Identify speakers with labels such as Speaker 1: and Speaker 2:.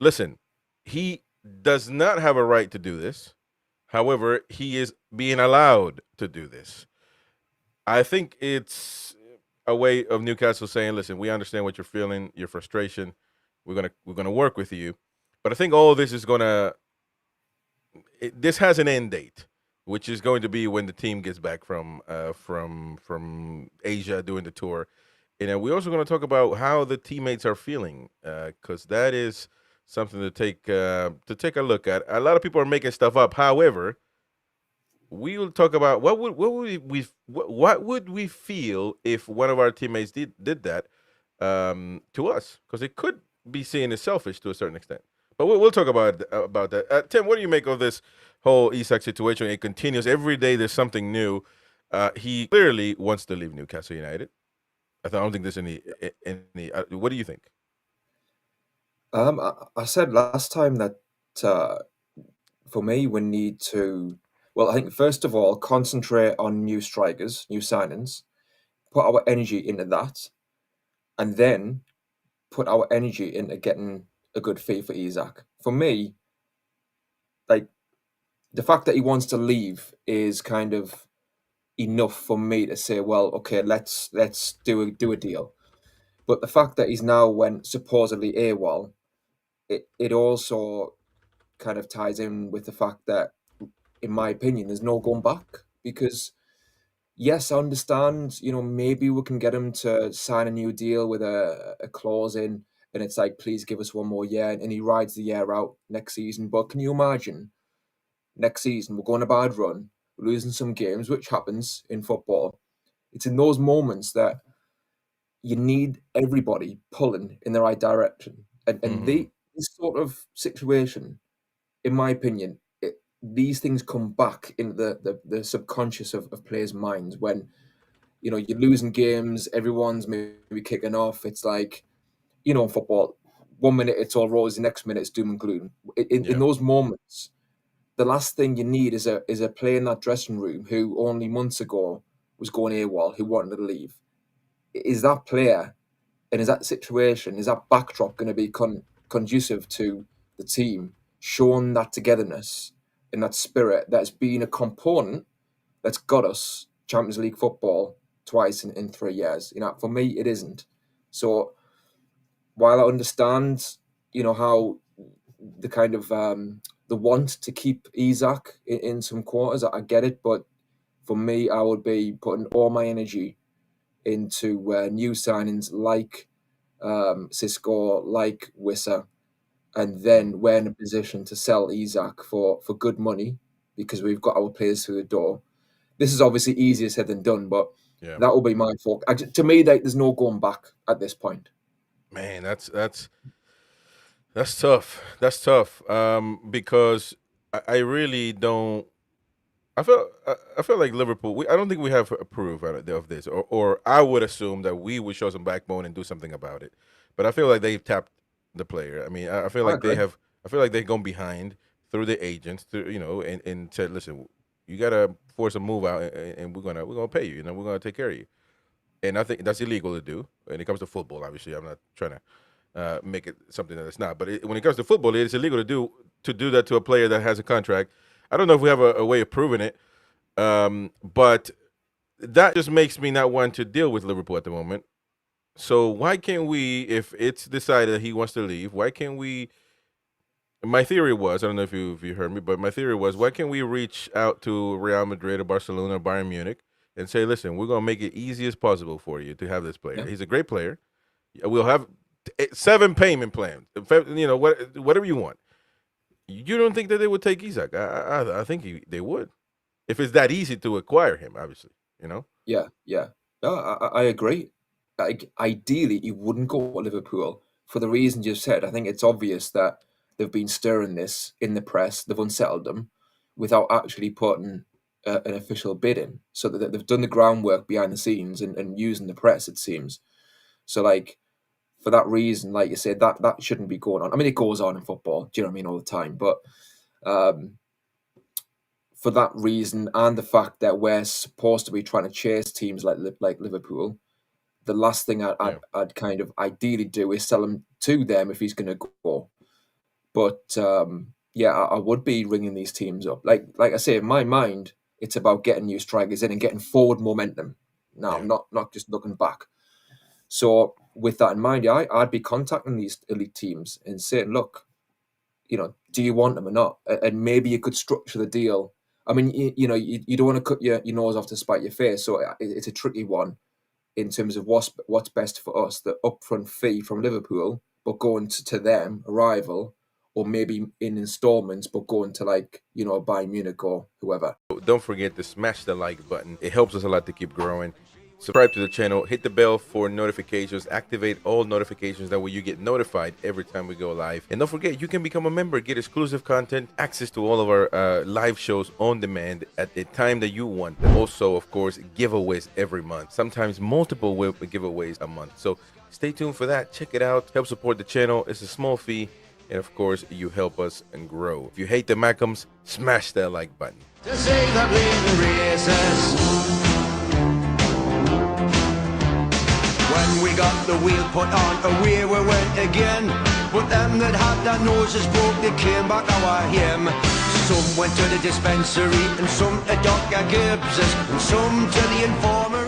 Speaker 1: listen, he does not have a right to do this. However, he is being allowed to do this. I think it's a way of Newcastle saying, "Listen, we understand what you're feeling, your frustration. We're gonna work with you." But I think all this is gonna this has an end date, which is going to be when the team gets back from Asia doing the tour. And we're also going to talk about how the teammates are feeling, because that is something to take a look at. A lot of people are making stuff up. However, we will talk about what would we feel if one of our teammates did that to us, because it could be seen as selfish to a certain extent. But we'll talk about that. Tim, what do you make of this whole Isak situation? It continues every day. There's something new. He clearly wants to leave Newcastle United. I don't think there's any. What do you think?
Speaker 2: I said last time that uh, for me, we need to, well, I think first of all, concentrate on new strikers, new signings, put our energy into that, and then put our energy into getting a good fee for Isak. For me, like the fact that he wants to leave is kind of enough for me to say, well, okay, let's do a deal. But the fact that he's now went supposedly AWOL, it also kind of ties in with the fact that, in my opinion, there's no going back. Because yes, I understand, maybe we can get him to sign a new deal with a clause in, and it's like, please give us one more year, and he rides the year out next season. But can you imagine next season we're going a bad run, we're losing some games, which happens in football. It's in those moments that you need everybody pulling in the right direction. And
Speaker 1: Hmm.
Speaker 2: this sort of situation, in my opinion, these things come back into the subconscious of players' minds when you're losing games, everyone's maybe kicking off. It's like, in football, 1 minute it's all rosy, next minute it's doom and gloom. In
Speaker 1: Yeah.
Speaker 2: those moments, the last thing you need is a player in that dressing room who only months ago was going AWOL, who wanted to leave. Is that player and is that situation, is that backdrop going to be conducive to the team showing that togetherness and that spirit that's been a component that's got us Champions League football twice in 3 years? For me, it isn't. So while I understand, how the kind of the want to keep Isak in some quarters, I get it, but for me, I would be putting all my energy into new signings like Cisco, like Wissa, and
Speaker 1: Mm.
Speaker 2: then we're in a position to sell Isak for good money because we've got our players through the door. This is obviously easier said than done, but
Speaker 1: Yeah.
Speaker 2: that will be my focus. To me, there's no going back at this point.
Speaker 1: Man, that's tough. That's tough. Because I really don't. I feel like Liverpool. I don't think we have a proof of this, or I would assume that we would show some backbone and do something about it. But I feel like they've tapped the player. I mean, I feel
Speaker 2: I
Speaker 1: like they
Speaker 2: agree.
Speaker 1: have. I feel like they've gone behind through the agents, and said, "Listen, you gotta force a move out, and we're gonna pay you. We're gonna take care of you." And I think that's illegal to do when it comes to football. Obviously, I'm not trying to make it something that it's not. But when it comes to football, it's illegal to do that to a player that has a contract. I don't know if we have a way of proving it, but that just makes me not want to deal with Liverpool at the moment. So why can't we, if it's decided that he wants to leave, why can't we? My theory was, I don't know if you heard me, but my theory was, why can't we reach out to Real Madrid or Barcelona or Bayern Munich and say, listen, we're gonna make it easy as possible for you to have this player.
Speaker 2: Yeah.
Speaker 1: He's a great player. We'll have 7 payment plans. Whatever you want. You don't think that they would take Isak? I think they would, if it's that easy to acquire him. Obviously, you know.
Speaker 2: Yeah, yeah. No, I agree. Like, ideally, he wouldn't go to Liverpool for the reasons you've said. I think it's obvious that they've been stirring this in the press. They've unsettled them without actually putting an official bid in. So that they've done the groundwork behind the scenes and using the press, it seems. So, like, for that reason, like you said, that shouldn't be going on. I mean, it goes on in football. Do you know what I mean? All the time, but um, for that reason and the fact that we're supposed to be trying to chase teams like Liverpool, the last thing
Speaker 1: Yeah.
Speaker 2: I'd kind of ideally do is sell him to them if he's going to go. But yeah, I would be ringing these teams up. Like I say, in my mind, it's about getting new strikers in and getting forward momentum. Now,
Speaker 1: Yeah.
Speaker 2: not just looking back. So with that in mind, yeah, I'd be contacting these elite teams and saying, look, do you want them or not? And maybe you could structure the deal. I mean, you don't want to cut your nose off to spite your face. So it's a tricky one in terms of what's best for us, the upfront fee from Liverpool, but going to them, a rival, or maybe in installments, but going to Bayern Munich or whoever.
Speaker 1: Don't forget to smash the like button. It helps us a lot to keep growing. Subscribe to the channel, hit the bell for notifications, activate all notifications, that way you get notified every time we go live. And don't forget, you can become a member, get exclusive content, access to all of our live shows on demand at the time that you want. Also, of course, giveaways every month, sometimes multiple giveaways a month. So stay tuned for that. Check it out. Help support the channel. It's a small fee. And of course, you help us and grow. If you hate the Mackhams, smash that like button.
Speaker 3: To save the bleeding races. When we got the wheel put on, away we went again. But them that had their noses broke, they came back our him. Some went to the dispensary, and some to Dr. Gibbs's, and some to the informer.